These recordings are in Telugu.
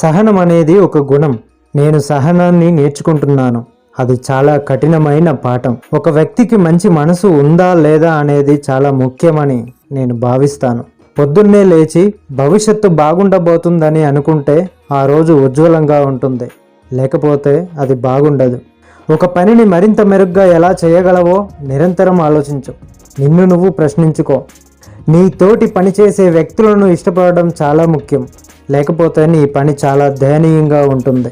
సహనం అనేది ఒక గుణం. నేను సహనాన్ని నేర్చుకుంటున్నాను. అది చాలా కఠినమైన పాఠం. ఒక వ్యక్తికి మంచి మనసు ఉందా లేదా అనేది చాలా ముఖ్యమని నేను భావిస్తాను. పొద్దున్నే లేచి భవిష్యత్తు బాగుండబోతుందని అనుకుంటే ఆ రోజు ఉజ్వలంగా ఉంటుంది, లేకపోతే అది బాగుండదు. ఒక పనిని మరింత మెరుగ్గా ఎలా చేయగలవో నిరంతరం ఆలోచించు. నిన్ను నువ్వు ప్రశ్నించుకో. నీ తోటి పనిచేసే వ్యక్తులను ఇష్టపడడం చాలా ముఖ్యం, లేకపోతే నీ పని చాలా దయనీయంగా ఉంటుంది.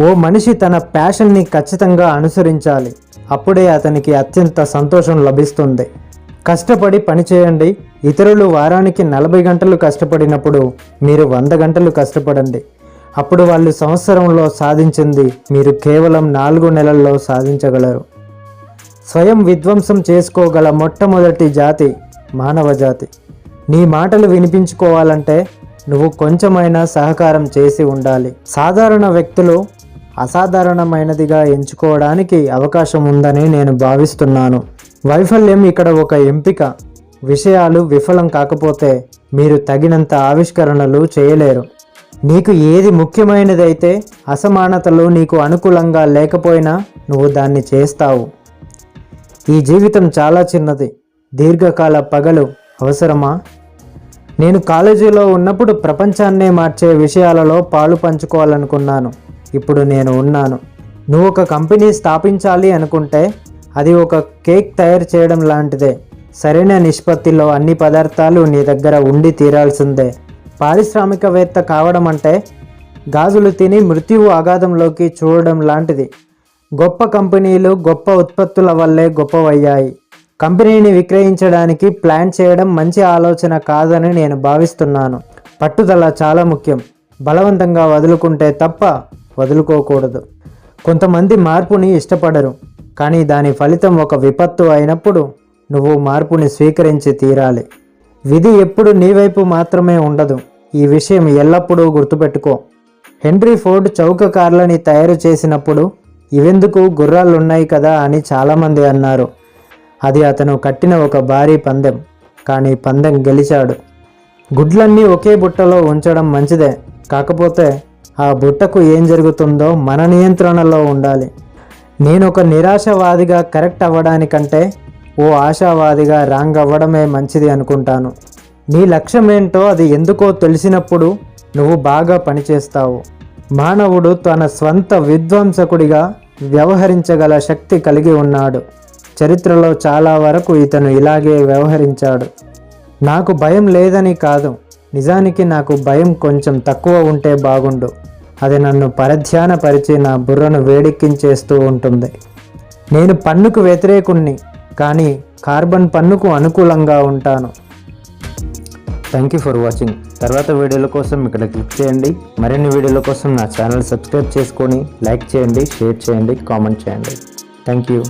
ఓ మనిషి తన ప్యాషన్ని ఖచ్చితంగా అనుసరించాలి. అప్పుడే అతనికి అత్యంత సంతోషం లభిస్తుంది. కష్టపడి పనిచేయండి. ఇతరులు వారానికి 40 గంటలు కష్టపడినప్పుడు మీరు 100 గంటలు కష్టపడండి. అప్పుడు వాళ్ళు సంవత్సరంలో సాధించింది మీరు కేవలం 4 నెలల్లో సాధించగలరు. స్వయం విధ్వంసం చేసుకోగల మొట్టమొదటి జాతి మానవ జాతి. నీ మాటలు వినిపించుకోవాలంటే నువ్వు కొంచెమైనా సహకారం చేసి ఉండాలి. సాధారణ వ్యక్తులు అసాధారణమైనదిగా ఎంచుకోవడానికి అవకాశం ఉందని నేను భావిస్తున్నాను. వైఫల్యం ఇక్కడ ఒక ఎంపిక. విషయాలు విఫలం కాకపోతే మీరు తగినంత ఆవిష్కరణలు చేయలేరు. నీకు ఏది ముఖ్యమైనదైతే అసమానతలు నీకు అనుకూలంగా లేకపోయినా నువ్వు దాన్ని చేస్తావు. ఈ జీవితం చాలా చిన్నది. దీర్ఘకాల పగలు అవసరమా? నేను కాలేజీలో ఉన్నప్పుడు ప్రపంచాన్నే మార్చే విషయాలలో పాలు పంచుకోవాలనుకున్నాను. ఇప్పుడు నేను ఉన్నాను. నువ్వు ఒక కంపెనీ స్థాపించాలి అనుకుంటే అది ఒక కేక్ తయారు చేయడం లాంటిదే. సరైన నిష్పత్తిలో అన్ని పదార్థాలు నీ దగ్గర ఉండి తీరాల్సిందే. పారిశ్రామికవేత్త కావడం అంటే గాజులు తిని మృత్యువు అగాధంలోకి చూడడం లాంటిది. గొప్ప కంపెనీలు గొప్ప ఉత్పత్తుల వల్లే గొప్పవయ్యాయి. కంపెనీని విక్రయించడానికి ప్లాన్ చేయడం మంచి ఆలోచన కాదని నేను భావిస్తున్నాను. పట్టుదల చాలా ముఖ్యం. బలవంతంగా వదులుకుంటే తప్ప వదులుకోకూడదు. కొంతమంది మార్పుని ఇష్టపడరు, కానీ దాని ఫలితం ఒక విపత్తు అయినప్పుడు నువ్వు మార్పుని స్వీకరించి తీరాలి. విధి ఎప్పుడు నీ వైపు మాత్రమే ఉండదు. ఈ విషయం ఎల్లప్పుడూ గుర్తుపెట్టుకో. హెన్రీ ఫోర్డ్ చౌక కార్లని తయారు చేసినప్పుడు ఇవెందుకు, గుర్రాలున్నాయి కదా అని చాలామంది అన్నారు. అది అతను కట్టిన ఒక భారీ పందెం, కానీ పందెం గెలిచాడు. గుడ్లన్నీ ఒకే బుట్టలో ఉంచడం మంచిదే, కాకపోతే ఆ బుట్టకు ఏం జరుగుతుందో మన నియంత్రణలో ఉండాలి. నేను ఒక నిరాశవాదిగా కరెక్ట్ అవ్వడానికంటే ఓ ఆశావాదిగా రాంగ్ అవ్వడమే మంచిది అనుకుంటాను. నీ లక్ష్యం ఏంటో అది ఎందుకో తెలిసినప్పుడు నువ్వు బాగా పనిచేస్తావు. మానవుడు తన స్వంత విధ్వంసకుడిగా వ్యవహరించగల శక్తి కలిగి ఉన్నాడు. చరిత్రలో చాలా వరకు ఇతను ఇలాగే వ్యవహరించాడు. నాకు భయం లేదని కాదు, నిజానికి నాకు భయం కొంచెం తక్కువ ఉంటే బాగుండు. అది నన్ను పరధ్యానపరిచి నా బుర్రను వేడెక్కించేస్తూ ఉంటుంది. నేను పన్నుకు వ్యతిరేకుణ్ణి, కానీ కార్బన్ పన్నుకు అనుకూలంగా ఉంటాను. Thank you for watching. తర్వాత వీడియోల కోసం ఇక్కడ క్లిక్ చేయండి. మరిన్ని వీడియోల కోసం నా ఛానల్ సబ్స్క్రైబ్ చేసుకొని లైక్ చేయండి, షేర్ చేయండి, కామెంట్ చేయండి. Thank you.